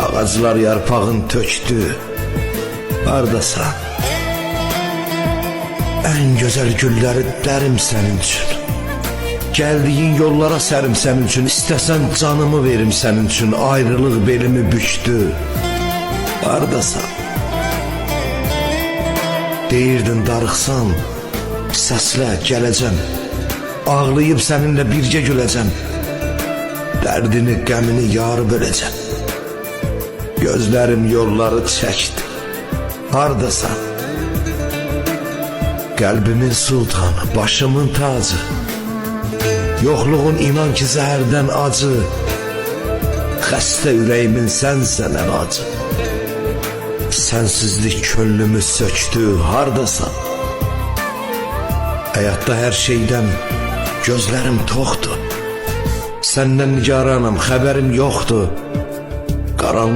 Ağaclar yarpağın tökdü. Hardasan? En güzel gülləri dərim sənin üçün. Gəldiyin yollara sərim sənin üçün. İstəsən canımı verim sənin üçün. Ayrılıq belimi bükdü. Hardasan? Deyirdin darıxsan, səslə gələcəm. Ağlayıb səninlə birgə güləcəm. Dərdini, qəmini yarı böləcəm. Gözlərim yolları çəkdi. Hardasan? Qəlbimin sultanı, başımın tacı. Yoxluğun inan ki zəhərdən acı. Xəstə ürəyimin sənsən əlacı. Sənsizlik könlümü söktü. Hardasan? Həyatda hər şeydən gözlərim toxdur. Səndən nigaranam, xəbərim yoxdur. Qaranlıq